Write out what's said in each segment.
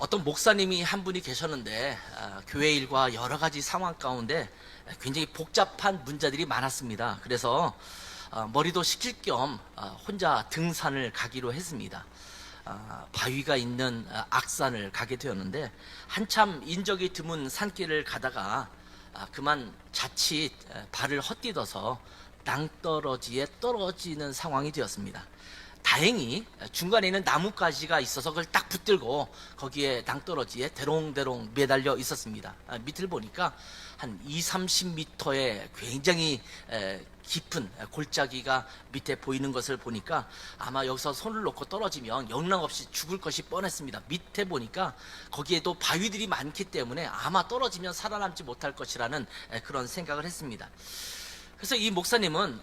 어떤 목사님이 한 분이 계셨는데 교회 일과 여러 가지 상황 가운데 굉장히 복잡한 문제들이 많았습니다. 그래서 머리도 식힐 겸 혼자 등산을 가기로 했습니다. 바위가 있는 악산을 가게 되었는데 한참 인적이 드문 산길을 가다가 그만 자칫 발을 헛디뎌서 낭떠러지에 떨어지는 상황이 되었습니다. 다행히 중간에 있는 나뭇가지가 있어서 그걸 딱 붙들고 거기에 낭떠러지에 대롱대롱 매달려 있었습니다. 밑을 보니까 한 20-30m의 굉장히 깊은 골짜기가 밑에 보이는 것을 보니까 아마 여기서 손을 놓고 떨어지면 영락없이 죽을 것이 뻔했습니다. 밑에 보니까 거기에도 바위들이 많기 때문에 아마 떨어지면 살아남지 못할 것이라는 그런 생각을 했습니다. 그래서 이 목사님은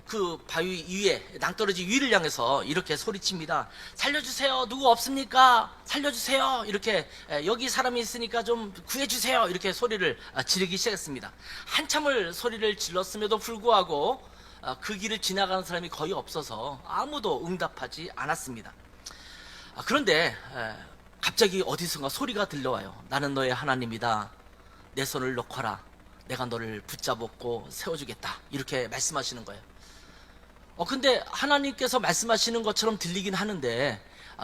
그 바위 위에, 낭떠러지 위를 향해서 이렇게 소리칩니다. 살려주세요. 누구 없습니까? 살려주세요. 이렇게 여기 사람이 있으니까 좀 구해주세요. 이렇게 소리를 지르기 시작했습니다. 한참을 소리를 질렀음에도 불구하고 그 길을 지나가는 사람이 거의 없어서 아무도 응답하지 않았습니다. 그런데 갑자기 어디선가 소리가 들려와요. 나는 너의 하나님이다. 내 손을 놓거라. 내가 너를 붙잡고 세워주겠다. 이렇게 말씀하시는 거예요. 근데 하나님께서 말씀하시는 것처럼 들리긴 하는데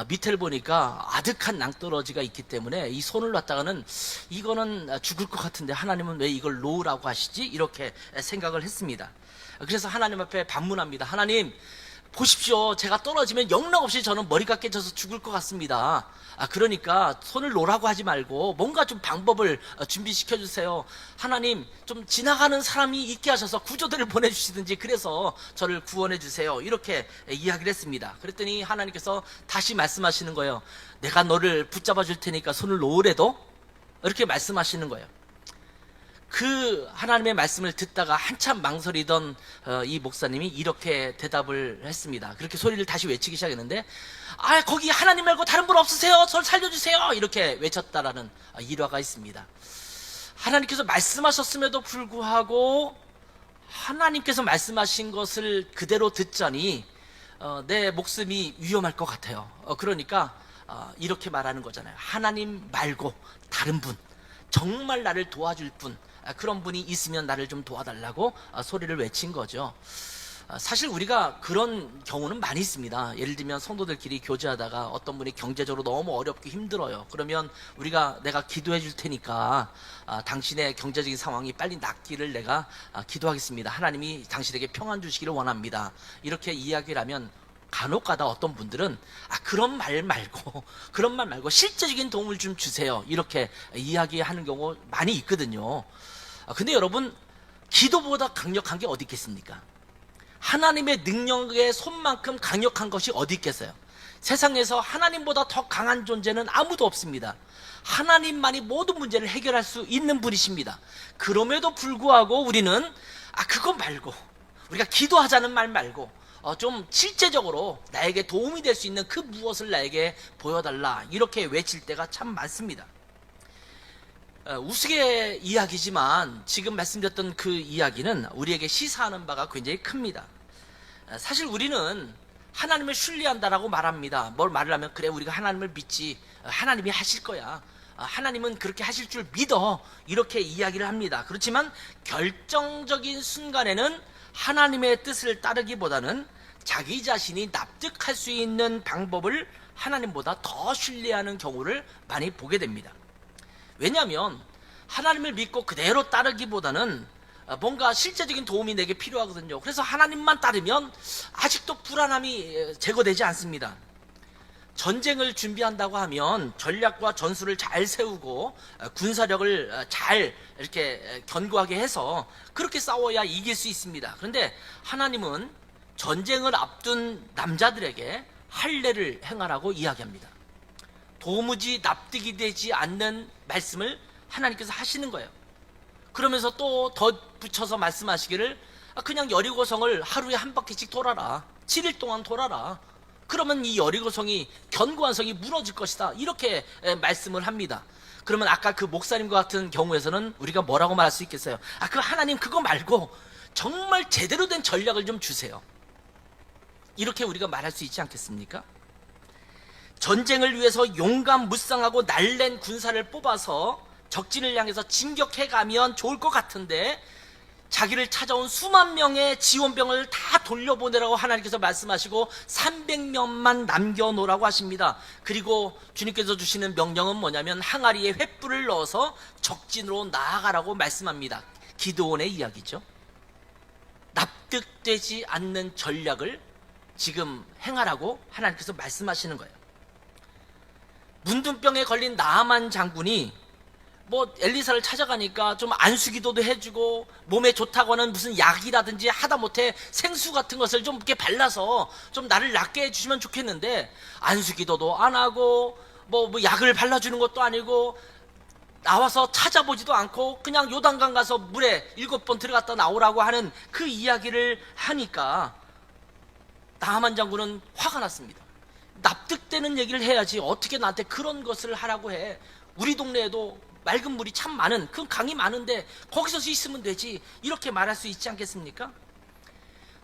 밑을 보니까 아득한 낭떠러지가 있기 때문에 이 손을 놨다가는 이거는 죽을 것 같은데 하나님은 왜 이걸 놓으라고 하시지? 이렇게 생각을 했습니다. 그래서 하나님 앞에 반문합니다. 하나님, 보십시오. 제가 떨어지면 영락없이 저는 머리가 깨져서 죽을 것 같습니다. 그러니까 손을 놓으라고 하지 말고 뭔가 좀 방법을 준비시켜 주세요. 하나님, 좀 지나가는 사람이 있게 하셔서 구조대를 보내주시든지 그래서 저를 구원해 주세요. 이렇게 이야기를 했습니다. 그랬더니 하나님께서 다시 말씀하시는 거예요. 내가 너를 붙잡아 줄 테니까 손을 놓으래도? 이렇게 말씀하시는 거예요. 그 하나님의 말씀을 듣다가 한참 망설이던 이 목사님이 이렇게 대답을 했습니다. 그렇게 소리를 다시 외치기 시작했는데 거기 하나님 말고 다른 분 없으세요? 저를 살려주세요. 이렇게 외쳤다라는 일화가 있습니다. 하나님께서 말씀하셨음에도 불구하고 하나님께서 말씀하신 것을 그대로 듣자니 내 목숨이 위험할 것 같아요. 그러니까 이렇게 말하는 거잖아요. 하나님 말고 다른 분, 정말 나를 도와줄 분, 그런 분이 있으면 나를 좀 도와달라고 소리를 외친 거죠. 사실 우리가 그런 경우는 많이 있습니다. 예를 들면 성도들끼리 교제하다가 어떤 분이 경제적으로 너무 어렵고 힘들어요. 그러면 우리가 내가 기도해 줄 테니까 당신의 경제적인 상황이 빨리 낫기를 내가 기도하겠습니다. 하나님이 당신에게 평안 주시기를 원합니다. 이렇게 이야기를 하면 간혹가다 어떤 분들은 그런 말 말고 실제적인 도움을 좀 주세요. 이렇게 이야기하는 경우 많이 있거든요. 근데 여러분, 기도보다 강력한 게 어디 있겠습니까? 하나님의 능력의 손만큼 강력한 것이 어디 있겠어요? 세상에서 하나님보다 더 강한 존재는 아무도 없습니다. 하나님만이 모든 문제를 해결할 수 있는 분이십니다. 그럼에도 불구하고 우리는 그거 말고, 우리가 기도하자는 말 말고 좀 실제적으로 나에게 도움이 될 수 있는 그 무엇을 나에게 보여달라, 이렇게 외칠 때가 참 많습니다. 우스개 이야기지만 지금 말씀드렸던 그 이야기는 우리에게 시사하는 바가 굉장히 큽니다. 사실 우리는 하나님을 신뢰한다라고 말합니다. 뭘 말을 하면, 그래, 우리가 하나님을 믿지, 하나님이 하실 거야, 하나님은 그렇게 하실 줄 믿어, 이렇게 이야기를 합니다. 그렇지만 결정적인 순간에는 하나님의 뜻을 따르기보다는 자기 자신이 납득할 수 있는 방법을 하나님보다 더 신뢰하는 경우를 많이 보게 됩니다. 왜냐하면 하나님을 믿고 그대로 따르기보다는 뭔가 실제적인 도움이 내게 필요하거든요. 그래서 하나님만 따르면 아직도 불안함이 제거되지 않습니다. 전쟁을 준비한다고 하면 전략과 전술을 잘 세우고 군사력을 잘 이렇게 견고하게 해서 그렇게 싸워야 이길 수 있습니다. 그런데 하나님은 전쟁을 앞둔 남자들에게 할례를 행하라고 이야기합니다. 도무지 납득이 되지 않는 말씀을 하나님께서 하시는 거예요. 그러면서 또 덧붙여서 말씀하시기를, 그냥 여리고성을 하루에 한 바퀴씩 돌아라, 7일 동안 돌아라, 그러면 이 여리고성이, 견고한 성이 무너질 것이다, 이렇게 말씀을 합니다. 그러면 아까 그 목사님과 같은 경우에서는 우리가 뭐라고 말할 수 있겠어요? 그 하나님 그거 말고 정말 제대로 된 전략을 좀 주세요, 이렇게 우리가 말할 수 있지 않겠습니까? 전쟁을 위해서 용감무쌍하고 날랜 군사를 뽑아서 적진을 향해서 진격해 가면 좋을 것 같은데 자기를 찾아온 수만 명의 지원병을 다 돌려보내라고 하나님께서 말씀하시고 300명만 남겨놓으라고 하십니다. 그리고 주님께서 주시는 명령은 뭐냐면 항아리에 횃불을 넣어서 적진으로 나아가라고 말씀합니다. 기드온의 이야기죠. 납득되지 않는 전략을 지금 행하라고 하나님께서 말씀하시는 거예요. 문둥병에 걸린 나아만 장군이 엘리사를 찾아가니까 좀 안수기도도 해주고 몸에 좋다고 하는 무슨 약이라든지 하다못해 생수 같은 것을 좀 이렇게 발라서 좀 나를 낫게 해주시면 좋겠는데 안수기도도 안 하고 약을 발라주는 것도 아니고 나와서 찾아보지도 않고 그냥 요단강 가서 물에 7번 들어갔다 나오라고 하는 그 이야기를 하니까 나아만 장군은 화가 났습니다. 납득되는 얘기를 해야지 어떻게 나한테 그런 것을 하라고 해. 우리 동네에도 맑은 물이 참 많은 그 강이 많은데 거기서 있으면 되지, 이렇게 말할 수 있지 않겠습니까?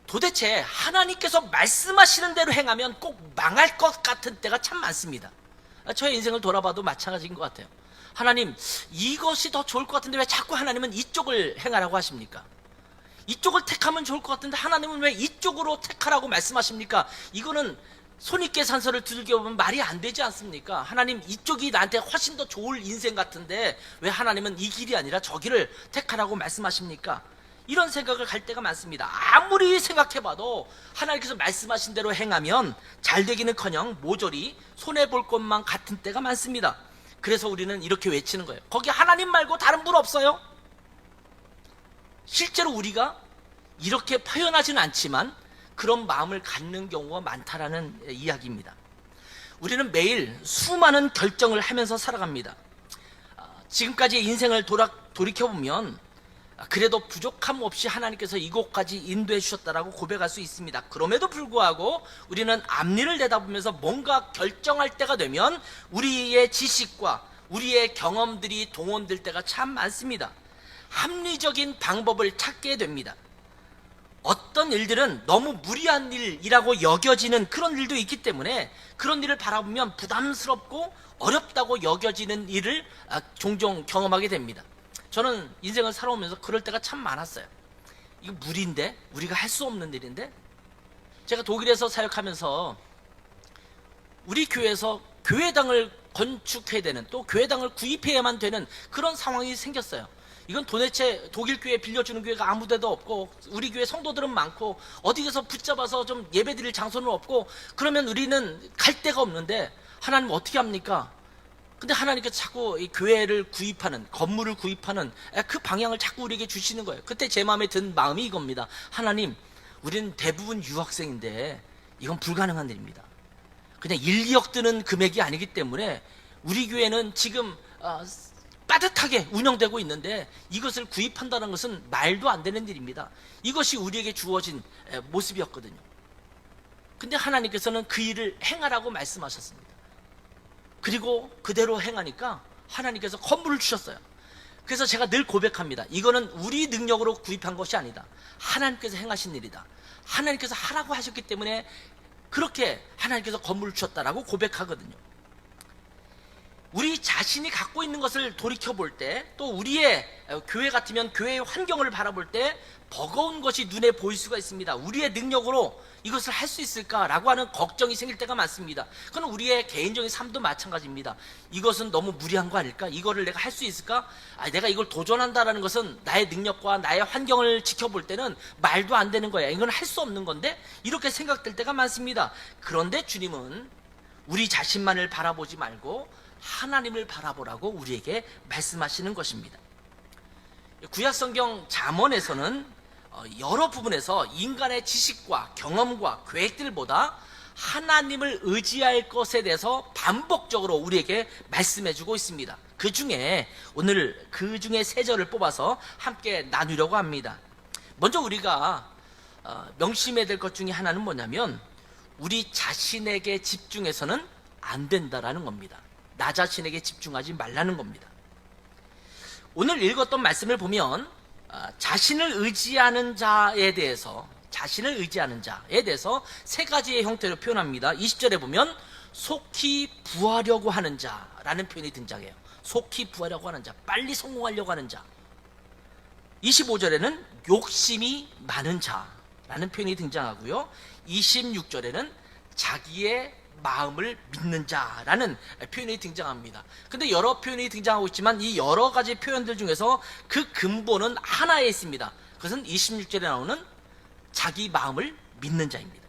도대체 하나님께서 말씀하시는 대로 행하면 꼭 망할 것 같은 때가 참 많습니다. 저의 인생을 돌아봐도 마찬가지인 것 같아요. 하나님, 이것이 더 좋을 것 같은데 왜 자꾸 하나님은 이쪽을 행하라고 하십니까? 이쪽을 택하면 좋을 것 같은데 하나님은 왜 이쪽으로 택하라고 말씀하십니까? 이거는 손익계산서를 두들겨 보면 말이 안 되지 않습니까? 하나님, 이쪽이 나한테 훨씬 더 좋을 인생 같은데 왜 하나님은 이 길이 아니라 저 길을 택하라고 말씀하십니까? 이런 생각을 할 때가 많습니다. 아무리 생각해봐도 하나님께서 말씀하신 대로 행하면 잘 되기는커녕 모조리 손해볼 것만 같은 때가 많습니다. 그래서 우리는 이렇게 외치는 거예요. 거기 하나님 말고 다른 분 없어요? 실제로 우리가 이렇게 표현하지는 않지만 그런 마음을 갖는 경우가 많다라는 이야기입니다. 우리는 매일 수많은 결정을 하면서 살아갑니다. 지금까지의 인생을 돌이켜보면 그래도 부족함 없이 하나님께서 이곳까지 인도해 주셨다라고 고백할 수 있습니다. 그럼에도 불구하고 우리는 앞일을 내다보면서 뭔가 결정할 때가 되면 우리의 지식과 우리의 경험들이 동원될 때가 참 많습니다. 합리적인 방법을 찾게 됩니다. 어떤 일들은 너무 무리한 일이라고 여겨지는 그런 일도 있기 때문에 그런 일을 바라보면 부담스럽고 어렵다고 여겨지는 일을 종종 경험하게 됩니다. 저는 인생을 살아오면서 그럴 때가 참 많았어요. 이거 무리인데? 우리가 할 수 없는 일인데? 제가 독일에서 사역하면서 우리 교회에서 교회당을 건축해야 되는, 또 교회당을 구입해야만 되는 그런 상황이 생겼어요. 이건 도대체 독일 교회 빌려주는 교회가 아무 데도 없고 우리 교회 성도들은 많고 어디 가서 붙잡아서 좀 예배드릴 장소는 없고 그러면 우리는 갈 데가 없는데 하나님 어떻게 합니까? 근데 하나님께서 자꾸 이 교회를 구입하는, 건물을 구입하는 그 방향을 자꾸 우리에게 주시는 거예요. 그때 제 마음에 든 마음이 이겁니다. 하나님, 우리는 대부분 유학생인데 이건 불가능한 일입니다. 그냥 1, 2억 드는 금액이 아니기 때문에 우리 교회는 지금 빠듯하게 운영되고 있는데 이것을 구입한다는 것은 말도 안 되는 일입니다. 이것이 우리에게 주어진 모습이었거든요. 근데 하나님께서는 그 일을 행하라고 말씀하셨습니다. 그리고 그대로 행하니까 하나님께서 건물을 주셨어요. 그래서 제가 늘 고백합니다. 이거는 우리 능력으로 구입한 것이 아니다. 하나님께서 행하신 일이다. 하나님께서 하라고 하셨기 때문에 그렇게 하나님께서 건물을 주셨다라고 고백하거든요. 우리 자신이 갖고 있는 것을 돌이켜볼 때, 또 우리의 교회 같으면 교회의 환경을 바라볼 때 버거운 것이 눈에 보일 수가 있습니다. 우리의 능력으로 이것을 할 수 있을까라고 하는 걱정이 생길 때가 많습니다. 그건 우리의 개인적인 삶도 마찬가지입니다. 이것은 너무 무리한 거 아닐까? 이거를 내가 할 수 있을까? 내가 이걸 도전한다라는 것은 나의 능력과 나의 환경을 지켜볼 때는 말도 안 되는 거야. 이건 할 수 없는 건데 이렇게 생각될 때가 많습니다. 그런데 주님은 우리 자신만을 바라보지 말고 하나님을 바라보라고 우리에게 말씀하시는 것입니다. 구약성경 잠언에서는 여러 부분에서 인간의 지식과 경험과 계획들보다 하나님을 의지할 것에 대해서 반복적으로 우리에게 말씀해주고 있습니다. 그 중에 오늘 그 중에 세 절을 뽑아서 함께 나누려고 합니다. 먼저 우리가 명심해야 될 것 중에 하나는 뭐냐면 우리 자신에게 집중해서는 안 된다라는 겁니다. 나 자신에게 집중하지 말라는 겁니다. 오늘 읽었던 말씀을 보면 자신을 의지하는 자에 대해서 세 가지의 형태로 표현합니다. 20절에 보면 속히 부하려고 하는 자라는 표현이 등장해요. 속히 부하려고 하는 자, 빨리 성공하려고 하는 자. 25절에는 욕심이 많은 자라는 표현이 등장하고요. 26절에는 자기의 마음을 믿는 자라는 표현이 등장합니다. 근데 여러 표현이 등장하고 있지만 이 여러 가지 표현들 중에서 그 근본은 하나에 있습니다. 그것은 26절에 나오는 자기 마음을 믿는 자입니다.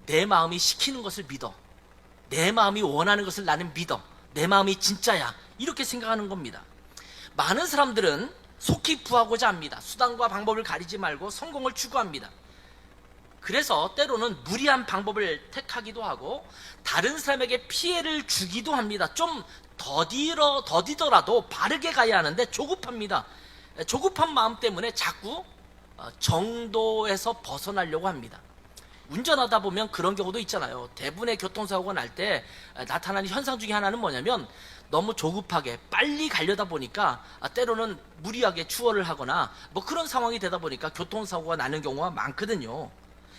내 마음이 시키는 것을 믿어. 내 마음이 원하는 것을 나는 믿어. 내 마음이 진짜야. 이렇게 생각하는 겁니다. 많은 사람들은 속히 부하고자 합니다. 수단과 방법을 가리지 말고 성공을 추구합니다. 그래서 때로는 무리한 방법을 택하기도 하고 다른 사람에게 피해를 주기도 합니다. 좀 더디더라도 바르게 가야 하는데 조급합니다. 조급한 마음 때문에 자꾸 정도에서 벗어나려고 합니다. 운전하다 보면 그런 경우도 있잖아요. 대부분의 교통사고가 날 때 나타나는 현상 중에 하나는 뭐냐면 너무 조급하게 빨리 가려다 보니까 때로는 무리하게 추월을 하거나 뭐 그런 상황이 되다 보니까 교통사고가 나는 경우가 많거든요.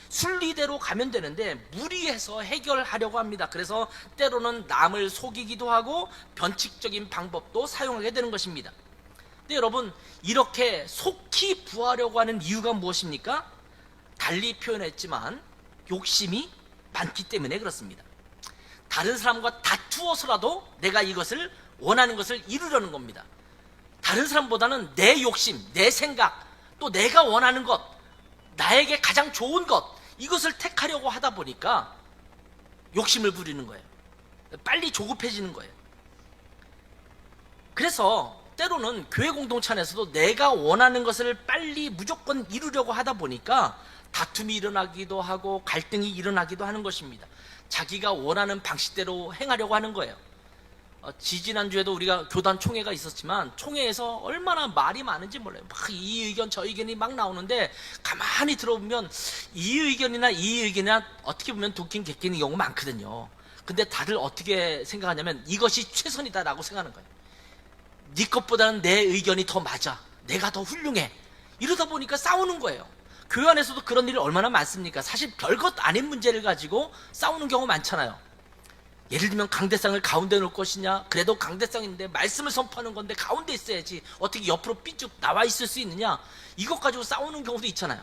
순리대로 가면 되는데 무리해서 해결하려고 합니다. 그래서 때로는 남을 속이기도 하고 변칙적인 방법도 사용하게 되는 것입니다. 근데 여러분, 이렇게 속히 부하려고 하는 이유가 무엇입니까? 달리 표현했지만 욕심이 많기 때문에 그렇습니다. 다른 사람과 다투어서라도 내가 이것을 원하는 것을 이루려는 겁니다. 다른 사람보다는 내 욕심, 내 생각, 또 내가 원하는 것, 나에게 가장 좋은 것, 이것을 택하려고 하다 보니까 욕심을 부리는 거예요. 빨리 조급해지는 거예요. 그래서 때로는 교회 공동체 안에서도 내가 원하는 것을 빨리 무조건 이루려고 하다 보니까 다툼이 일어나기도 하고 갈등이 일어나기도 하는 것입니다. 자기가 원하는 방식대로 행하려고 하는 거예요. 지지난주에도 우리가 교단 총회가 있었지만 총회에서 얼마나 말이 많은지 몰라요. 막 이 의견 저 의견이 막 나오는데 가만히 들어보면 이 의견이나 이 의견이나 어떻게 보면 도끼는 개끼는 경우가 많거든요. 근데 다들 어떻게 생각하냐면 이것이 최선이다라고 생각하는 거예요. 네 것보다는 내 의견이 더 맞아, 내가 더 훌륭해, 이러다 보니까 싸우는 거예요. 교회 안에서도 그런 일이 얼마나 많습니까? 사실 별것 아닌 문제를 가지고 싸우는 경우 많잖아요. 예를 들면 강대상을 가운데 놓을 것이냐, 그래도 강대상인데 말씀을 선포하는 건데 가운데 있어야지 어떻게 옆으로 삐쭉 나와 있을 수 있느냐, 이것 가지고 싸우는 경우도 있잖아요.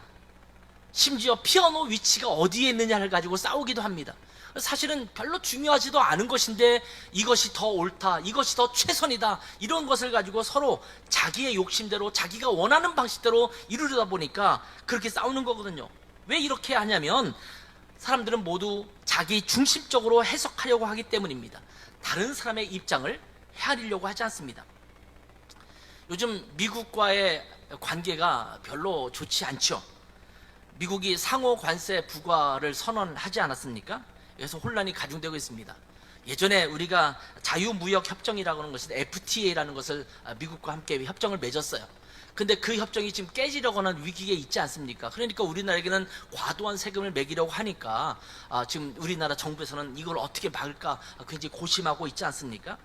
심지어 피아노 위치가 어디에 있느냐를 가지고 싸우기도 합니다. 사실은 별로 중요하지도 않은 것인데 이것이 더 옳다, 이것이 더 최선이다, 이런 것을 가지고 서로 자기의 욕심대로 자기가 원하는 방식대로 이루려다 보니까 그렇게 싸우는 거거든요. 왜 이렇게 하냐면 사람들은 모두 자기 중심적으로 해석하려고 하기 때문입니다. 다른 사람의 입장을 헤아리려고 하지 않습니다. 요즘 미국과의 관계가 별로 좋지 않죠. 미국이 상호 관세 부과를 선언하지 않았습니까? 그래서 혼란이 가중되고 있습니다. 예전에 우리가 자유무역협정이라고 하는 것이 FTA라는 것을 미국과 함께 협정을 맺었어요. 근데 그 협정이 지금 깨지려고 하는 위기에 있지 않습니까? 그러니까 우리나라에게는 과도한 세금을 매기려고 하니까 지금 우리나라 정부에서는 이걸 어떻게 막을까 굉장히 고심하고 있지 않습니까?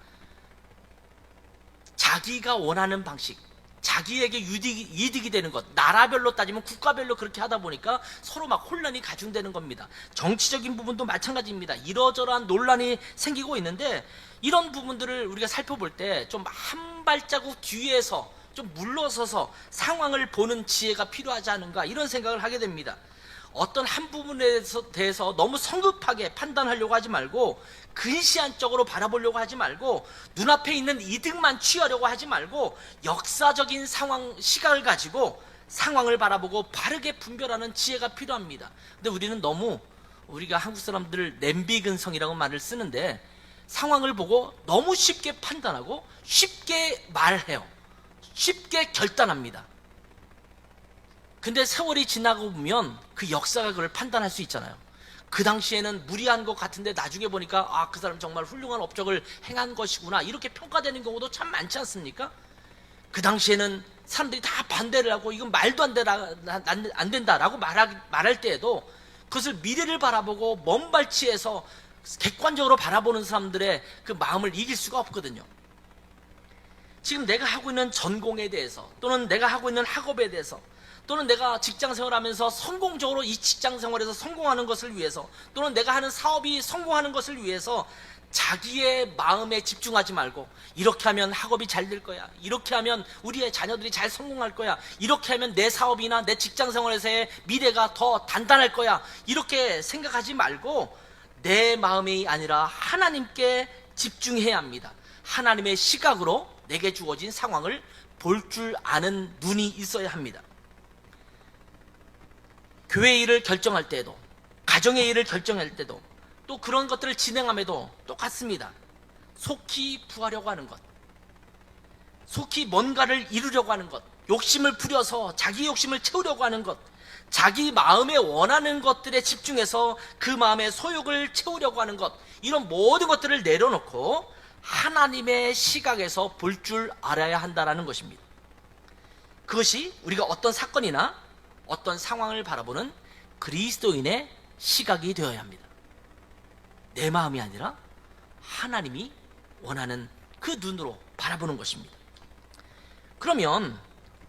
자기가 원하는 방식, 자기에게 이득이 되는 것, 나라별로 따지면 국가별로 그렇게 하다 보니까 서로 막 혼란이 가중되는 겁니다. 정치적인 부분도 마찬가지입니다. 이러저러한 논란이 생기고 있는데 이런 부분들을 우리가 살펴볼 때 좀 한 발자국 뒤에서 좀 물러서서 상황을 보는 지혜가 필요하지 않은가, 이런 생각을 하게 됩니다. 어떤 한 부분에 대해서 너무 성급하게 판단하려고 하지 말고, 근시안적으로 바라보려고 하지 말고, 눈앞에 있는 이득만 취하려고 하지 말고 역사적인 상황, 시각을 가지고 상황을 바라보고 바르게 분별하는 지혜가 필요합니다. 근데 우리는 너무, 우리가 한국 사람들 냄비근성이라고 말을 쓰는데 상황을 보고 너무 쉽게 판단하고 쉽게 말해요. 쉽게 결단합니다. 근데 세월이 지나고 보면 그 역사가 그걸 판단할 수 있잖아요. 그 당시에는 무리한 것 같은데 나중에 보니까 그 사람 정말 훌륭한 업적을 행한 것이구나, 이렇게 평가되는 경우도 참 많지 않습니까? 그 당시에는 사람들이 다 반대를 하고 이건 말도 안 된다라고 말할 때에도 그것을 미래를 바라보고 먼 발치에서 객관적으로 바라보는 사람들의 그 마음을 이길 수가 없거든요. 지금 내가 하고 있는 전공에 대해서, 또는 내가 하고 있는 학업에 대해서, 또는 내가 직장 생활하면서 성공적으로 이 직장 생활에서 성공하는 것을 위해서, 또는 내가 하는 사업이 성공하는 것을 위해서 자기의 마음에 집중하지 말고, 이렇게 하면 학업이 잘 될 거야, 이렇게 하면 우리의 자녀들이 잘 성공할 거야, 이렇게 하면 내 사업이나 내 직장 생활에서의 미래가 더 단단할 거야, 이렇게 생각하지 말고 내 마음이 아니라 하나님께 집중해야 합니다. 하나님의 시각으로 내게 주어진 상황을 볼 줄 아는 눈이 있어야 합니다. 교회 일을 결정할 때에도, 가정의 일을 결정할 때도, 또 그런 것들을 진행함에도 똑같습니다. 속히 부하려고 하는 것, 속히 뭔가를 이루려고 하는 것, 욕심을 부려서 자기 욕심을 채우려고 하는 것, 자기 마음에 원하는 것들에 집중해서 그 마음의 소욕을 채우려고 하는 것, 이런 모든 것들을 내려놓고 하나님의 시각에서 볼 줄 알아야 한다는 것입니다. 그것이 우리가 어떤 사건이나 어떤 상황을 바라보는 그리스도인의 시각이 되어야 합니다. 내 마음이 아니라 하나님이 원하는 그 눈으로 바라보는 것입니다. 그러면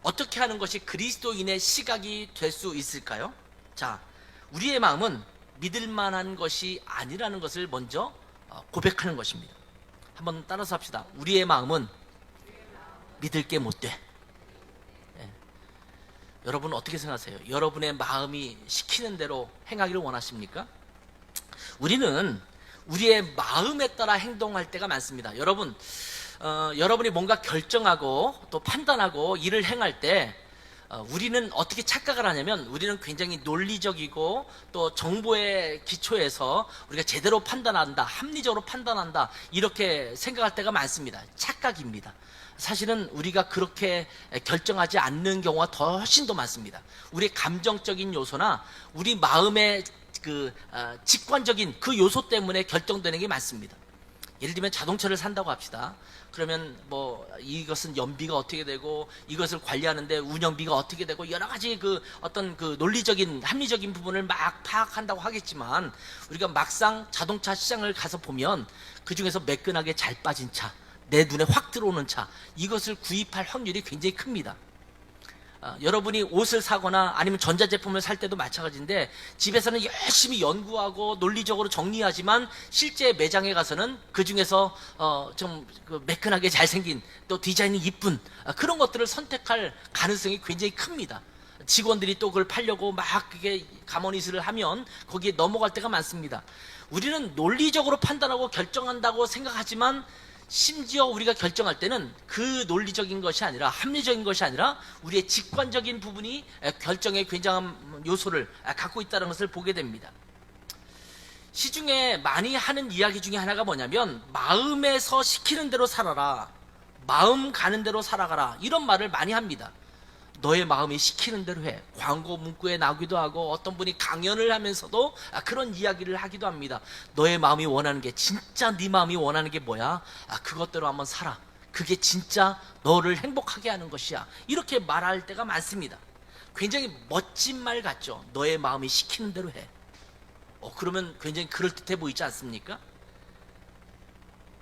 어떻게 하는 것이 그리스도인의 시각이 될 수 있을까요? 자, 우리의 마음은 믿을 만한 것이 아니라는 것을 먼저 고백하는 것입니다. 한번 따라서 합시다. 우리의 마음은 믿을 게 못 돼. 여러분 어떻게 생각하세요? 여러분의 마음이 시키는 대로 행하기를 원하십니까? 우리는 우리의 마음에 따라 행동할 때가 많습니다. 여러분, 여러분이 뭔가 결정하고 또 판단하고 일을 행할 때 우리는 어떻게 착각을 하냐면, 우리는 굉장히 논리적이고 또 정보의 기초에서 우리가 제대로 판단한다, 합리적으로 판단한다, 이렇게 생각할 때가 많습니다. 착각입니다. 사실은 우리가 그렇게 결정하지 않는 경우가 훨씬 더 많습니다. 우리의 감정적인 요소나 우리 마음의 직관적인 그 요소 때문에 결정되는 게 많습니다. 예를 들면 자동차를 산다고 합시다. 그러면 뭐 이것은 연비가 어떻게 되고, 이것을 관리하는데 운영비가 어떻게 되고, 여러 가지 어떤 논리적인 합리적인 부분을 막 파악한다고 하겠지만, 우리가 막상 자동차 시장을 가서 보면 그 중에서 매끈하게 잘 빠진 차, 내 눈에 확 들어오는 차, 이것을 구입할 확률이 굉장히 큽니다. 여러분이 옷을 사거나 아니면 전자제품을 살 때도 마찬가지인데, 집에서는 열심히 연구하고 논리적으로 정리하지만 실제 매장에 가서는 그 중에서 좀 매끈하게 잘생긴, 또 디자인이 이쁜 그런 것들을 선택할 가능성이 굉장히 큽니다. 직원들이 또 그걸 팔려고 막 그게 가머니스를 하면 거기에 넘어갈 때가 많습니다. 우리는 논리적으로 판단하고 결정한다고 생각하지만, 심지어 우리가 결정할 때는 그 논리적인 것이 아니라, 합리적인 것이 아니라 우리의 직관적인 부분이 결정에 굉장한 요소를 갖고 있다는 것을 보게 됩니다. 시중에 많이 하는 이야기 중에 하나가 뭐냐면, 마음에서 시키는 대로 살아라, 마음 가는 대로 살아가라, 이런 말을 많이 합니다. 너의 마음이 시키는 대로 해. 광고 문구에 나오기도 하고, 어떤 분이 강연을 하면서도 그런 이야기를 하기도 합니다. 너의 마음이 원하는 게, 진짜 네 마음이 원하는 게 뭐야? 그것대로 한번 살아. 그게 진짜 너를 행복하게 하는 것이야. 이렇게 말할 때가 많습니다. 굉장히 멋진 말 같죠? 너의 마음이 시키는 대로 해. 그러면 굉장히 그럴듯해 보이지 않습니까?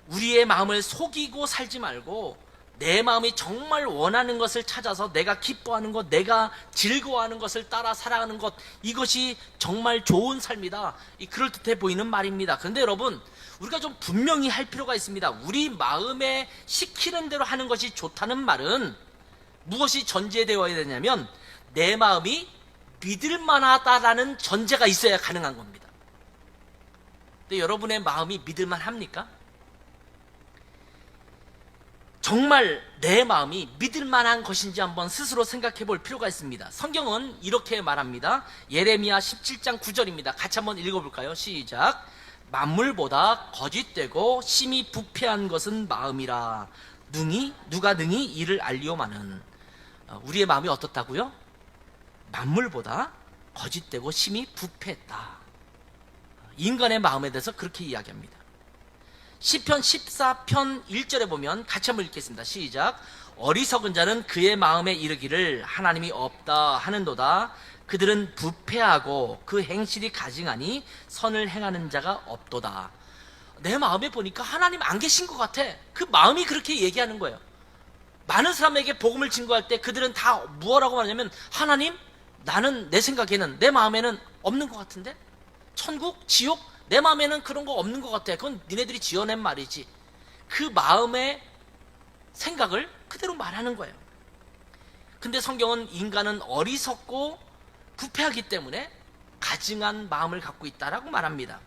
우리의 마음을 속이고 살지 말고, 내 마음이 정말 원하는 것을 찾아서 내가 기뻐하는 것, 내가 즐거워하는 것을 따라 살아가는 것, 이것이 정말 좋은 삶이다, 그럴듯해 보이는 말입니다. 그런데 여러분, 우리가 좀 분명히 할 필요가 있습니다. 우리 마음에 시키는 대로 하는 것이 좋다는 말은 무엇이 전제되어야 되냐면, 내 마음이 믿을 만하다라는 전제가 있어야 가능한 겁니다. 근데 여러분의 마음이 믿을 만합니까? 정말 내 마음이 믿을 만한 것인지 한번 스스로 생각해 볼 필요가 있습니다. 성경은 이렇게 말합니다. 예레미야 17장 9절입니다. 같이 한번 읽어볼까요? 시작. 만물보다 거짓되고 심히 부패한 것은 마음이라. 누가 능히 이를 알리오마는. 우리의 마음이 어떻다고요? 만물보다 거짓되고 심히 부패했다. 인간의 마음에 대해서 그렇게 이야기합니다. 시편 14편 1절에 보면 같이 한번 읽겠습니다. 시작. 어리석은 자는 그의 마음에 이르기를 하나님이 없다 하는도다. 그들은 부패하고 그 행실이 가증하니 선을 행하는 자가 없도다. 내 마음에 보니까 하나님 안 계신 것 같아. 그 마음이 그렇게 얘기하는 거예요. 많은 사람에게 복음을 증거할 때 그들은 다 무엇라고 말하냐면, 하나님, 나는 내 생각에는, 내 마음에는 없는 것 같은데? 천국? 지옥? 내 마음에는 그런 거 없는 것 같아. 그건 니네들이 지어낸 말이지. 그 마음의 생각을 그대로 말하는 거예요. 근데 성경은 인간은 어리석고 부패하기 때문에 가증한 마음을 갖고 있다라고 말합니다.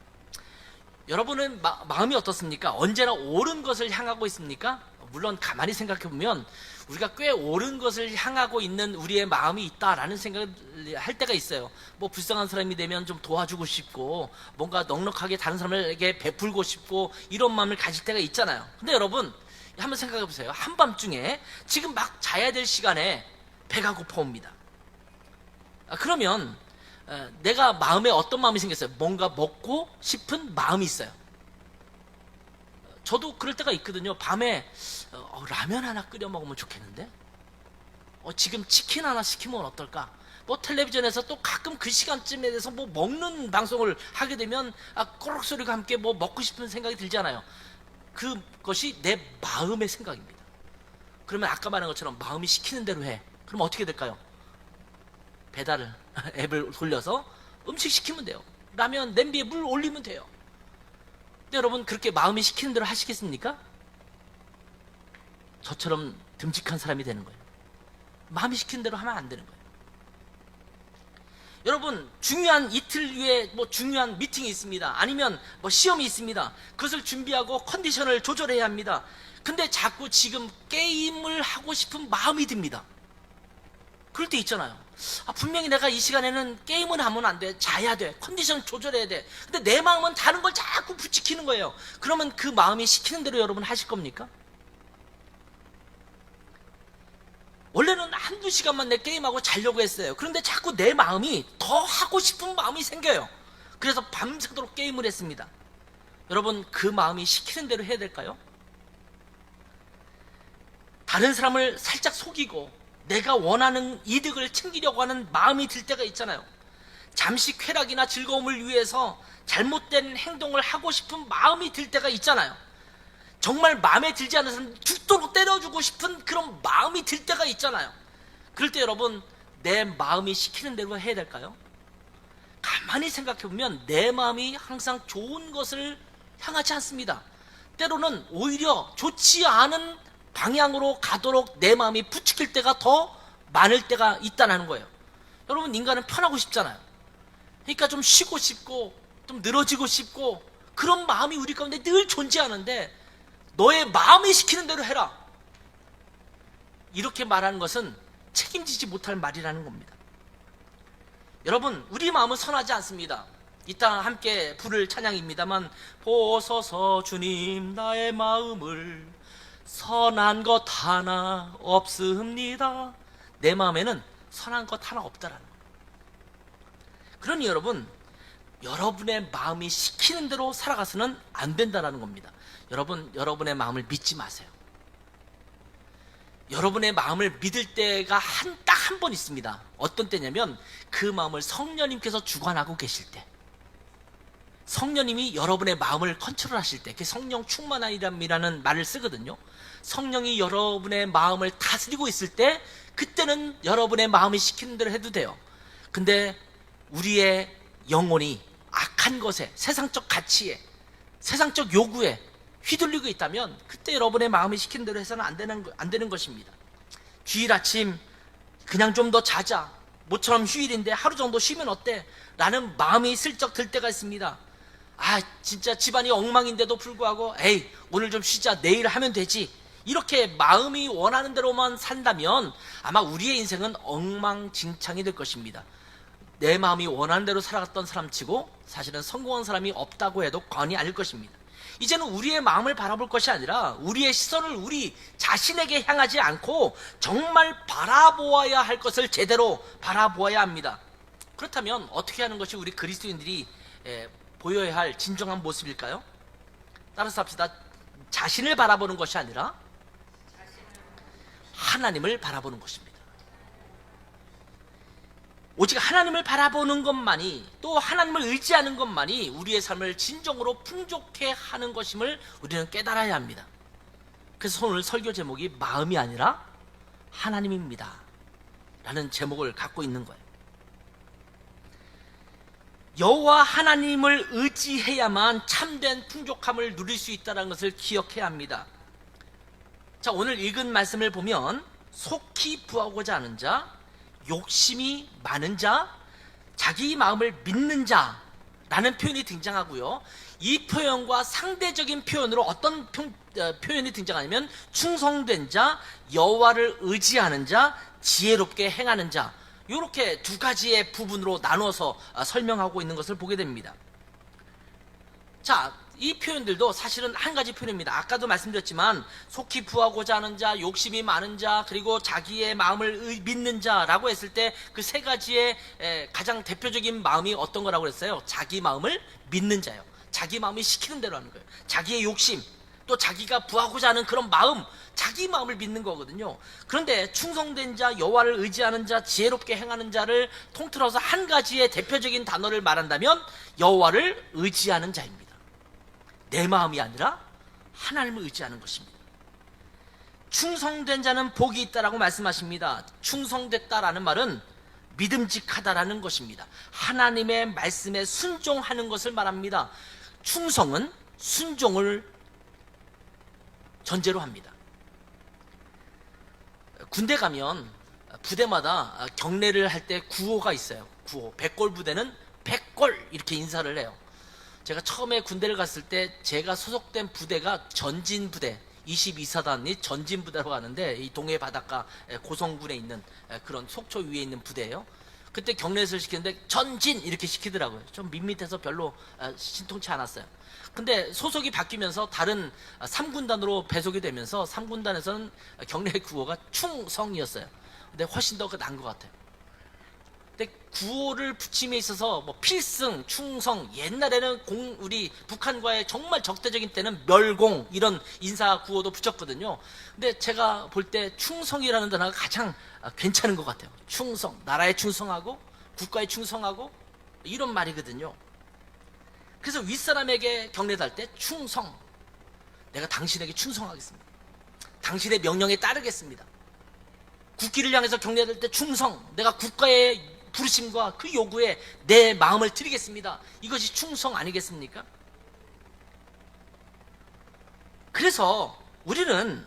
여러분은 마음이 어떻습니까? 언제나 옳은 것을 향하고 있습니까? 물론 가만히 생각해 보면 우리가 꽤 옳은 것을 향하고 있는 우리의 마음이 있다라는 생각을 할 때가 있어요. 뭐 불쌍한 사람이 되면 좀 도와주고 싶고, 뭔가 넉넉하게 다른 사람에게 베풀고 싶고, 이런 마음을 가질 때가 있잖아요. 근데 여러분 한번 생각해 보세요. 한밤중에 지금 막 자야 될 시간에 배가 고파옵니다. 그러면 내가 마음에 어떤 마음이 생겼어요? 뭔가 먹고 싶은 마음이 있어요. 저도 그럴 때가 있거든요. 밤에 라면 하나 끓여 먹으면 좋겠는데, 지금 치킨 하나 시키면 어떨까? 뭐 텔레비전에서 또 가끔 그 시간쯤에 대해서 뭐 먹는 방송을 하게 되면 꼬락 소리가 함께 뭐 먹고 싶은 생각이 들잖아요. 그것이 내 마음의 생각입니다. 그러면 아까 말한 것처럼 마음이 시키는 대로 해. 그럼 어떻게 될까요? 배달을 앱을 돌려서 음식 시키면 돼요. 라면 냄비에 물 올리면 돼요. 근데 여러분 그렇게 마음이 시키는 대로 하시겠습니까? 저처럼 듬직한 사람이 되는 거예요. 마음이 시키는 대로 하면 안 되는 거예요. 여러분 중요한 이틀 후에 뭐 중요한 미팅이 있습니다. 아니면 뭐 시험이 있습니다. 그것을 준비하고 컨디션을 조절해야 합니다. 근데 자꾸 지금 게임을 하고 싶은 마음이 듭니다. 그럴 때 있잖아요. 분명히 내가 이 시간에는 게임은 하면 안 돼. 자야 돼. 컨디션을 조절해야 돼. 근데 내 마음은 다른 걸 자꾸 부추기는 거예요. 그러면 그 마음이 시키는 대로 여러분 하실 겁니까? 원래는 한두 시간만 내 게임하고 자려고 했어요. 그런데 자꾸 내 마음이 더 하고 싶은 마음이 생겨요. 그래서 밤새도록 게임을 했습니다. 여러분 그 마음이 시키는 대로 해야 될까요? 다른 사람을 살짝 속이고 내가 원하는 이득을 챙기려고 하는 마음이 들 때가 있잖아요. 잠시 쾌락이나 즐거움을 위해서 잘못된 행동을 하고 싶은 마음이 들 때가 있잖아요. 정말 마음에 들지 않는 사람 죽도록 때려주고 싶은 그런 마음이 들 때가 있잖아요. 그럴 때 여러분 내 마음이 시키는 대로 해야 될까요? 가만히 생각해보면 내 마음이 항상 좋은 것을 향하지 않습니다. 때로는 오히려 좋지 않은 방향으로 가도록 내 마음이 부추길 때가 더 많을 때가 있다는 거예요. 여러분 인간은 편하고 싶잖아요. 그러니까 좀 쉬고 싶고 좀 늘어지고 싶고 그런 마음이 우리 가운데 늘 존재하는데, 너의 마음이 시키는 대로 해라, 이렇게 말하는 것은 책임지지 못할 말이라는 겁니다. 여러분 우리 마음은 선하지 않습니다. 이따 함께 부를 찬양입니다만, 보소서 주님 나의 마음을 선한 것 하나 없습니다. 내 마음에는 선한 것 하나 없다라는 거예요. 그러니 여러분 여러분의 마음이 시키는 대로 살아가서는 안 된다는 겁니다. 여러분 여러분의 마음을 믿지 마세요. 여러분의 마음을 믿을 때가 딱 한 번 있습니다. 어떤 때냐면 그 마음을 성령님께서 주관하고 계실 때, 성령님이 여러분의 마음을 컨트롤하실 때, 그게 성령 충만함이라는 말을 쓰거든요. 성령이 여러분의 마음을 다스리고 있을 때 그때는 여러분의 마음이 시키는 대로 해도 돼요. 근데 우리의 영혼이 악한 것에, 세상적 가치에, 세상적 요구에 휘둘리고 있다면 그때 여러분의 마음이 시키는 대로 해서는 안 되는 것입니다. 주일 아침 그냥 좀 더 자자, 모처럼 휴일인데 하루 정도 쉬면 어때? 라는 마음이 슬쩍 들 때가 있습니다. 진짜 집안이 엉망인데도 불구하고 에이 오늘 좀 쉬자, 내일 하면 되지, 이렇게 마음이 원하는 대로만 산다면 아마 우리의 인생은 엉망진창이 될 것입니다. 내 마음이 원하는 대로 살아갔던 사람치고 사실은 성공한 사람이 없다고 해도 과언이 아닐 것입니다. 이제는 우리의 마음을 바라볼 것이 아니라 우리의 시선을 우리 자신에게 향하지 않고 정말 바라보아야 할 것을 제대로 바라보아야 합니다. 그렇다면 어떻게 하는 것이 우리 그리스도인들이 보여야 할 진정한 모습일까요? 따라서 합시다. 자신을 바라보는 것이 아니라 하나님을 바라보는 것입니다. 오직 하나님을 바라보는 것만이, 또 하나님을 의지하는 것만이 우리의 삶을 진정으로 풍족해 하는 것임을 우리는 깨달아야 합니다. 그래서 오늘 설교 제목이 마음이 아니라 하나님입니다 라는 제목을 갖고 있는 거예요. 여호와 하나님을 의지해야만 참된 풍족함을 누릴 수 있다는 것을 기억해야 합니다. 자, 오늘 읽은 말씀을 보면 속히 부하고자 하는 자, 욕심이 많은 자, 자기 마음을 믿는 자라는 표현이 등장하고요. 이 표현과 상대적인 표현으로 어떤 표현이 등장하냐면 충성된 자, 여호와를 의지하는 자, 지혜롭게 행하는 자, 이렇게 두 가지의 부분으로 나눠서 설명하고 있는 것을 보게 됩니다. 자, 이 표현들도 사실은 한 가지 표현입니다. 아까도 말씀드렸지만 속히 부하고자 하는 자, 욕심이 많은 자, 그리고 자기의 마음을 믿는 자라고 했을 때 그 세 가지의 가장 대표적인 마음이 어떤 거라고 그랬어요? 자기 마음을 믿는 자예요. 자기 마음이 시키는 대로 하는 거예요. 자기의 욕심, 또 자기가 부하고자 하는 그런 마음, 자기 마음을 믿는 거거든요. 그런데 충성된 자, 여호와를 의지하는 자, 지혜롭게 행하는 자를 통틀어서 한 가지의 대표적인 단어를 말한다면 여호와를 의지하는 자입니다. 내 마음이 아니라 하나님을 의지하는 것입니다. 충성된 자는 복이 있다라고 말씀하십니다. 충성됐다라는 말은 믿음직하다라는 것입니다. 하나님의 말씀에 순종하는 것을 말합니다. 충성은 순종을 전제로 합니다. 군대 가면 부대마다 경례를 할 때 구호가 있어요. 구호. 백골 부대는 백골 이렇게 인사를 해요. 제가 처음에 군대를 갔을 때 제가 소속된 부대가 전진부대 22사단이 전진부대로 가는데 이 동해 바닷가 고성군에 있는 그런 속초 위에 있는 부대예요. 그때 경례를 시키는데 전진 이렇게 시키더라고요. 좀 밋밋해서 별로 신통치 않았어요. 근데 소속이 바뀌면서 다른 3군단으로 배속이 되면서 3군단에서는 경례 구호가 충성이었어요. 근데 훨씬 더 나은 것 같아요. 근데 구호를 붙임에 있어서 뭐 필승, 충성, 옛날에는 우리 북한과의 정말 적대적인 때는 멸공 이런 인사 구호도 붙였거든요. 근데 제가 볼 때 충성이라는 단어가 가장 괜찮은 것 같아요. 충성, 나라에 충성하고 국가에 충성하고 이런 말이거든요. 그래서 윗사람에게 경례할 때 충성, 내가 당신에게 충성하겠습니다. 당신의 명령에 따르겠습니다. 국기를 향해서 경례할 때 충성, 내가 국가의 부르심과 그 요구에 내 마음을 드리겠습니다. 이것이 충성 아니겠습니까? 그래서 우리는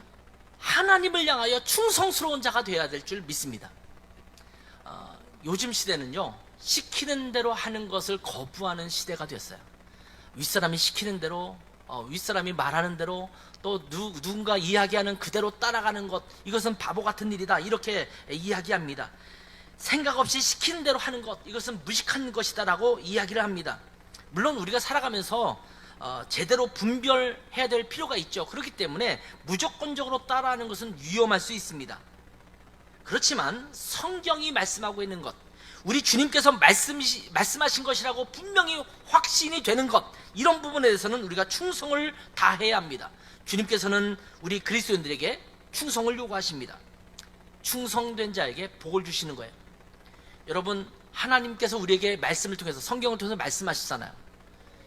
하나님을 향하여 충성스러운 자가 되어야 될 줄 믿습니다. 요즘 시대는요, 시키는 대로 하는 것을 거부하는 시대가 됐어요. 윗사람이 시키는 대로, 윗사람이 말하는 대로, 또 누군가 이야기하는 그대로 따라가는 것, 이것은 바보 같은 일이다, 이렇게 이야기합니다. 생각 없이 시키는 대로 하는 것, 이것은 무식한 것이다 라고 이야기를 합니다. 물론 우리가 살아가면서 제대로 분별해야 될 필요가 있죠. 그렇기 때문에 무조건적으로 따라하는 것은 위험할 수 있습니다. 그렇지만 성경이 말씀하고 있는 것, 우리 주님께서 말씀하신 것이라고 분명히 확신이 되는 것, 이런 부분에 대해서는 우리가 충성을 다해야 합니다. 주님께서는 우리 그리스도인들에게 충성을 요구하십니다. 충성된 자에게 복을 주시는 거예요. 여러분, 하나님께서 우리에게 말씀을 통해서, 성경을 통해서 말씀하시잖아요.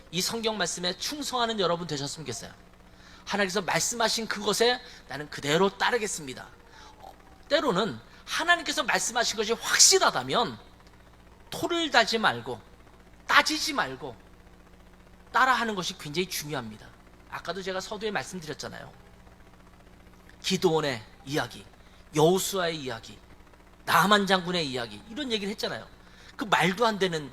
이 성경 말씀에 충성하는 여러분 되셨으면 좋겠어요. 하나님께서 말씀하신 그것에 나는 그대로 따르겠습니다. 때로는 하나님께서 말씀하신 것이 확실하다면 토를 달지 말고 따지지 말고 따라하는 것이 굉장히 중요합니다. 아까도 제가 서두에 말씀드렸잖아요. 기드온의 이야기, 여호수아의 이야기, 나만 장군의 이야기, 이런 얘기를 했잖아요. 그 말도 안 되는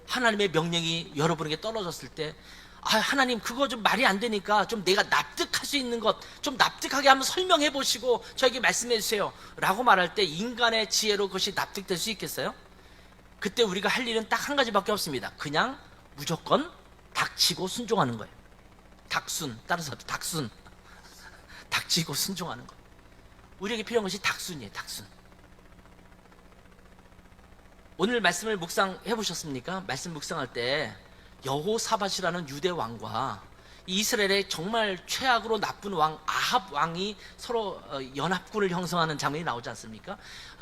하나님의 명령이 여러분에게 떨어졌을 때, 하나님 그거 좀 말이 안 되니까 좀 내가 납득할 수 있는 것 좀 납득하게 한번 설명해 보시고 저에게 말씀해 주세요 라고 말할 때 인간의 지혜로 그것이 납득될 수 있겠어요? 그때 우리가 할 일은 딱 한 가지밖에 없습니다. 그냥 무조건 닥치고 순종하는 거예요. 닥순, 따라서 닥순, 닥치고 순종하는 거. 우리에게 필요한 것이 닥순이에요. 닥순. 오늘 말씀을 묵상해 보셨습니까? 말씀 묵상할 때 여호사밧이라는 유대 왕과 이스라엘의 정말 최악으로 나쁜 왕 아합 왕이 서로 연합군을 형성하는 장면이 나오지 않습니까?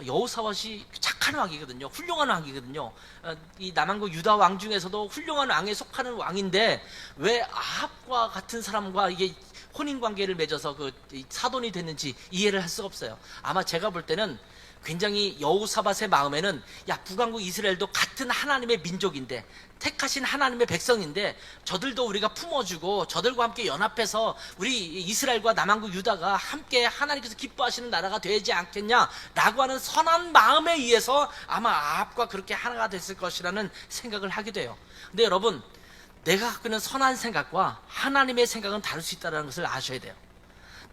여호사밧이 착한 왕이거든요. 훌륭한 왕이거든요. 이 남한국 유다 왕 중에서도 훌륭한 왕에 속하는 왕인데 왜 아합과 같은 사람과 이게 혼인관계를 맺어서 이 사돈이 됐는지 이해를 할 수가 없어요. 아마 제가 볼 때는 굉장히 여호사밧의 마음에는, 야, 북왕국 이스라엘도 같은 하나님의 민족인데, 택하신 하나님의 백성인데, 저들도 우리가 품어주고 저들과 함께 연합해서 우리 이스라엘과 남왕국 유다가 함께 하나님께서 기뻐하시는 나라가 되지 않겠냐라고 하는 선한 마음에 의해서 아마 아합과 그렇게 하나가 됐을 것이라는 생각을 하게 돼요. 근데 여러분, 내가 갖고 있는 선한 생각과 하나님의 생각은 다를 수 있다는 것을 아셔야 돼요.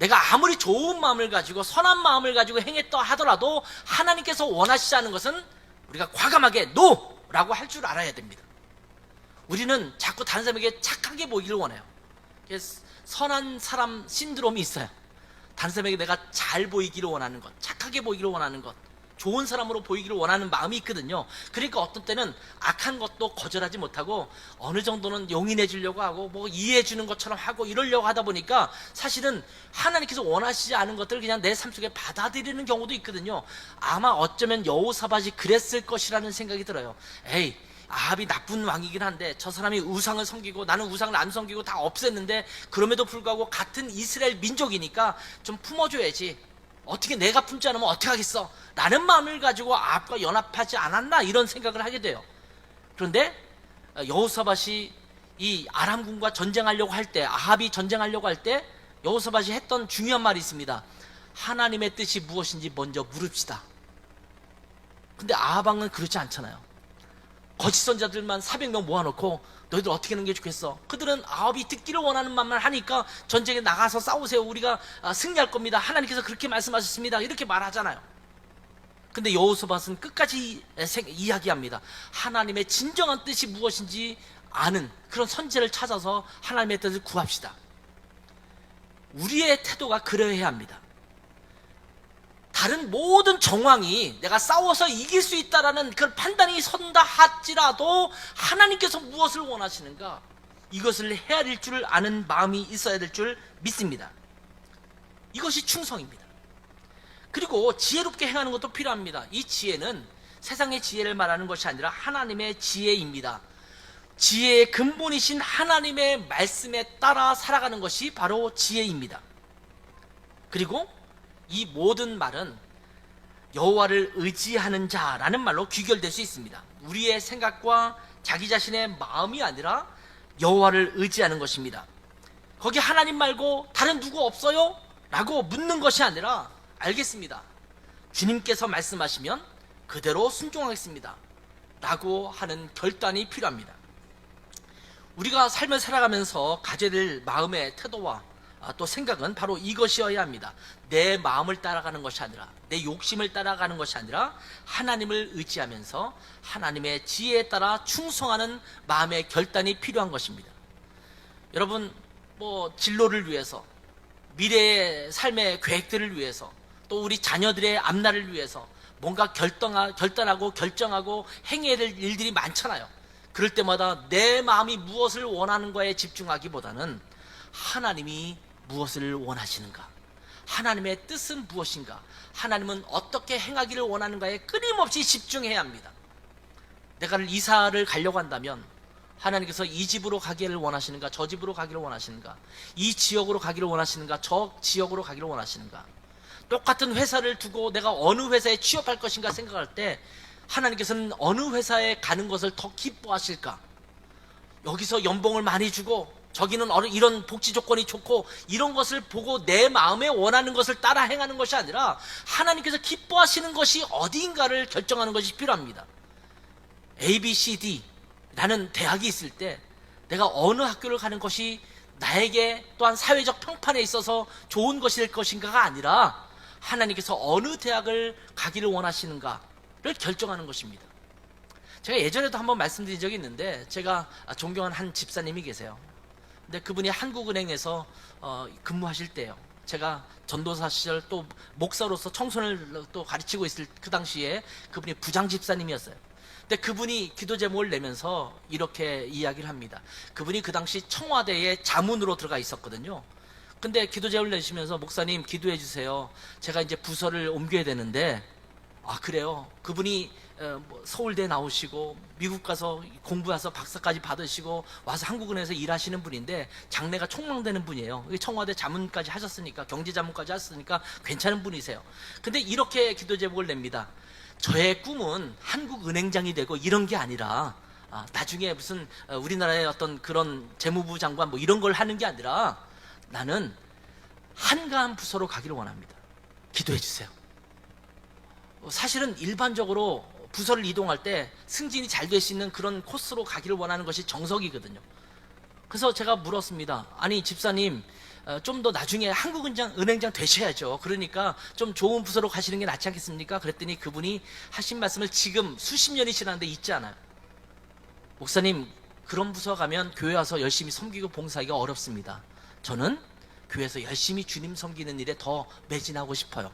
내가 아무리 좋은 마음을 가지고 선한 마음을 가지고 행했다 하더라도 하나님께서 원하시지 않은 것은 우리가 과감하게 노라고 할 줄 알아야 됩니다. 우리는 자꾸 다른 사람에게 착하게 보이기를 원해요. 선한 사람 신드롬이 있어요. 다른 사람에게 내가 잘 보이기를 원하는 것, 착하게 보이기를 원하는 것, 좋은 사람으로 보이기를 원하는 마음이 있거든요. 그러니까 어떤 때는 악한 것도 거절하지 못하고 어느 정도는 용인해 주려고 하고 뭐 이해해 주는 것처럼 하고 이러려고 하다 보니까 사실은 하나님께서 원하시지 않은 것들을 그냥 내 삶 속에 받아들이는 경우도 있거든요. 아마 어쩌면 여호사밧이 그랬을 것이라는 생각이 들어요. 에이, 아합이 나쁜 왕이긴 한데 저 사람이 우상을 섬기고 나는 우상을 안 섬기고 다 없앴는데 그럼에도 불구하고 같은 이스라엘 민족이니까 좀 품어줘야지. 어떻게 내가 품지 않으면 어떻게 하겠어? 라는 마음을 가지고 아합과 연합하지 않았나 이런 생각을 하게 돼요. 그런데 여호사밧이 이 아람군과 전쟁하려고 할 때, 아합이 전쟁하려고 할 때 여호사밧이 했던 중요한 말이 있습니다. 하나님의 뜻이 무엇인지 먼저 물읍시다. 근데 아합 왕은 그렇지 않잖아요. 거짓 선자들만 400명 모아놓고 너희들 어떻게 하는 게 좋겠어? 그들은 아합이 듣기를 원하는 말만 하니까 전쟁에 나가서 싸우세요. 우리가 승리할 겁니다. 하나님께서 그렇게 말씀하셨습니다. 이렇게 말하잖아요. 근데 여호사밧은 끝까지 이야기합니다. 하나님의 진정한 뜻이 무엇인지 아는 그런 선지자를 찾아서 하나님의 뜻을 구합시다. 우리의 태도가 그러해야 합니다. 다른 모든 정황이 내가 싸워서 이길 수 있다라는 그런 판단이 선다 할지라도 하나님께서 무엇을 원하시는가, 이것을 헤아릴 줄 아는 마음이 있어야 될 줄 믿습니다. 이것이 충성입니다. 그리고 지혜롭게 행하는 것도 필요합니다. 이 지혜는 세상의 지혜를 말하는 것이 아니라 하나님의 지혜입니다. 지혜의 근본이신 하나님의 말씀에 따라 살아가는 것이 바로 지혜입니다. 그리고 이 모든 말은 여호와를 의지하는 자라는 말로 귀결될 수 있습니다. 우리의 생각과 자기 자신의 마음이 아니라 여호와를 의지하는 것입니다. 거기 하나님 말고 다른 누구 없어요? 라고 묻는 것이 아니라 알겠습니다. 주님께서 말씀하시면 그대로 순종하겠습니다. 라고 하는 결단이 필요합니다. 우리가 삶을 살아가면서 가져야 될 마음의 태도와 또 생각은 바로 이것이어야 합니다. 내 마음을 따라가는 것이 아니라, 내 욕심을 따라가는 것이 아니라 하나님을 의지하면서 하나님의 지혜에 따라 충성하는 마음의 결단이 필요한 것입니다. 여러분, 진로를 위해서, 미래의 삶의 계획들을 위해서, 또 우리 자녀들의 앞날을 위해서 뭔가 결단하고 결정하고 행해야 될 일들이 많잖아요. 그럴 때마다 내 마음이 무엇을 원하는가에 집중하기보다는 하나님이 무엇을 원하시는가, 하나님의 뜻은 무엇인가, 하나님은 어떻게 행하기를 원하는가에 끊임없이 집중해야 합니다. 내가 이사를 가려고 한다면 하나님께서 이 집으로 가기를 원하시는가, 저 집으로 가기를 원하시는가, 이 지역으로 가기를 원하시는가, 저 지역으로 가기를 원하시는가, 똑같은 회사를 두고 내가 어느 회사에 취업할 것인가 생각할 때 하나님께서는 어느 회사에 가는 것을 더 기뻐하실까, 여기서 연봉을 많이 주고 저기는 이런 복지 조건이 좋고 이런 것을 보고 내 마음에 원하는 것을 따라 행하는 것이 아니라 하나님께서 기뻐하시는 것이 어디인가를 결정하는 것이 필요합니다. A, B, C, D라는 대학이 있을 때 내가 어느 학교를 가는 것이 나에게 또한 사회적 평판에 있어서 좋은 것이 될 것인가가 아니라 하나님께서 어느 대학을 가기를 원하시는가를 결정하는 것입니다. 제가 예전에도 한번 말씀드린 적이 있는데, 제가 존경하는 한 집사님이 계세요. 근데 그분이 한국은행에서 근무하실 때요, 제가 전도사 시절 또 목사로서 청소년을 또 가르치고 있을 그 당시에 그분이 부장 집사님이었어요. 근데 그분이 기도 제목을 내면서 이렇게 이야기를 합니다. 그분이 그 당시 청와대에 자문으로 들어가 있었거든요. 근데 기도 제목을 내시면서, 목사님 기도해 주세요. 제가 이제 부서를 옮겨야 되는데. 아, 그래요? 그분이 뭐 서울대 나오시고 미국 가서 공부해서 박사까지 받으시고 와서 한국은행에서 일하시는 분인데 장래가 촉망되는 분이에요. 청와대 자문까지 하셨으니까, 경제 자문까지 하셨으니까 괜찮은 분이세요. 근데 이렇게 기도 제목을 냅니다. 저의 꿈은 한국은행장이 되고 이런 게 아니라 나중에 무슨 우리나라의 어떤 그런 재무부 장관 뭐 이런 걸 하는 게 아니라 나는 한가한 부서로 가기를 원합니다. 기도해 주세요. 사실은 일반적으로 부서를 이동할 때 승진이 잘 될 수 있는 그런 코스로 가기를 원하는 것이 정석이거든요. 그래서 제가 물었습니다. 아니 집사님, 좀 더 나중에 한국은행장 되셔야죠. 그러니까 좀 좋은 부서로 가시는 게 낫지 않겠습니까? 그랬더니 그분이 하신 말씀을 지금 수십 년이 지났는데 잊지 않아요. 목사님, 그런 부서 가면 교회 와서 열심히 섬기고 봉사하기가 어렵습니다. 저는 교회에서 열심히 주님 섬기는 일에 더 매진하고 싶어요.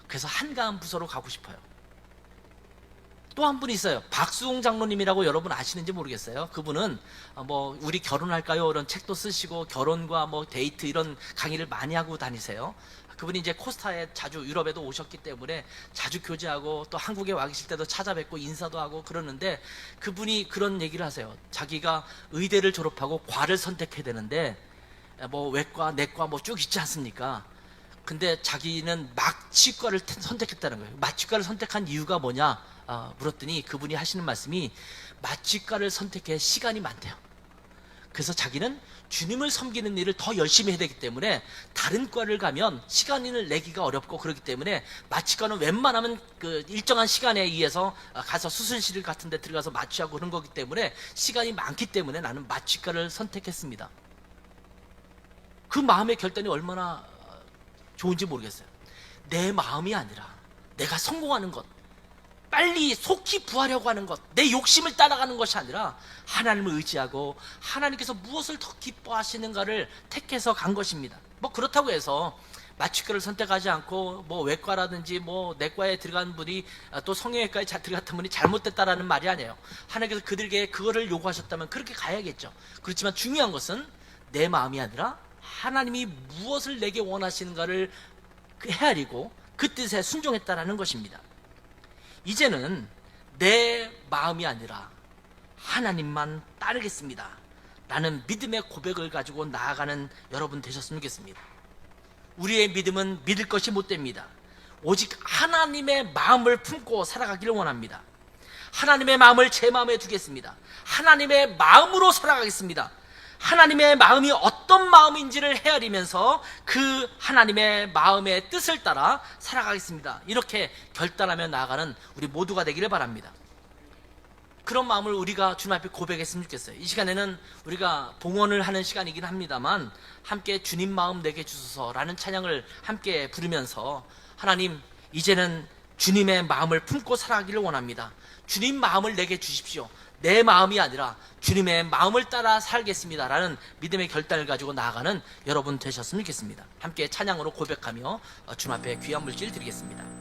그래서 한가한 부서로 가고 싶어요. 또 한 분 있어요. 박수홍 장로님이라고 여러분 아시는지 모르겠어요. 그분은 뭐 우리 결혼할까요? 이런 책도 쓰시고 결혼과 뭐 데이트 이런 강의를 많이 하고 다니세요. 그분이 이제 코스타에 자주 유럽에도 오셨기 때문에 자주 교제하고 또 한국에 와 계실 때도 찾아뵙고 인사도 하고 그러는데 그분이 그런 얘기를 하세요. 자기가 의대를 졸업하고 과를 선택해야 되는데 뭐 외과, 내과 뭐 쭉 있지 않습니까? 근데 자기는 마취과를 선택했다는 거예요. 마취과를 선택한 이유가 뭐냐 물었더니 그분이 하시는 말씀이 마취과를 선택해 시간이 많대요. 그래서 자기는 주님을 섬기는 일을 더 열심히 해야 되기 때문에 다른 과를 가면 시간을 내기가 어렵고 그렇기 때문에 마취과는 웬만하면 그 일정한 시간에 의해서 가서 수술실 같은 데 들어가서 마취하고 그런 거기 때문에 시간이 많기 때문에 나는 마취과를 선택했습니다. 그 마음의 결단이 얼마나 좋은지 모르겠어요. 내 마음이 아니라 내가 성공하는 것, 빨리 속히 부하려고 하는 것, 내 욕심을 따라가는 것이 아니라 하나님을 의지하고 하나님께서 무엇을 더 기뻐하시는가를 택해서 간 것입니다. 뭐 그렇다고 해서 마취과를 선택하지 않고 뭐 외과라든지 뭐 내과에 들어간 분이 또 성형외과에 들어갔던 분이 잘못됐다라는 말이 아니에요. 하나님께서 그들에게 그거를 요구하셨다면 그렇게 가야겠죠. 그렇지만 중요한 것은 내 마음이 아니라 하나님이 무엇을 내게 원하시는가를 헤아리고 그 뜻에 순종했다라는 것입니다. 이제는 내 마음이 아니라 하나님만 따르겠습니다 라는 믿음의 고백을 가지고 나아가는 여러분 되셨으면 좋겠습니다. 우리의 믿음은 믿을 것이 못됩니다. 오직 하나님의 마음을 품고 살아가기를 원합니다. 하나님의 마음을 제 마음에 두겠습니다. 하나님의 마음으로 살아가겠습니다. 하나님의 마음이 어떤 마음인지를 헤아리면서 그 하나님의 마음의 뜻을 따라 살아가겠습니다. 이렇게 결단하며 나아가는 우리 모두가 되기를 바랍니다. 그런 마음을 우리가 주님 앞에 고백했으면 좋겠어요. 이 시간에는 우리가 봉헌을 하는 시간이긴 합니다만 함께 주님 마음 내게 주소서라는 찬양을 함께 부르면서 하나님, 이제는 주님의 마음을 품고 살아가기를 원합니다. 주님 마음을 내게 주십시오. 내 마음이 아니라 주님의 마음을 따라 살겠습니다 라는 믿음의 결단을 가지고 나아가는 여러분 되셨으면 좋겠습니다. 함께 찬양으로 고백하며 주님 앞에 귀한 물질 드리겠습니다.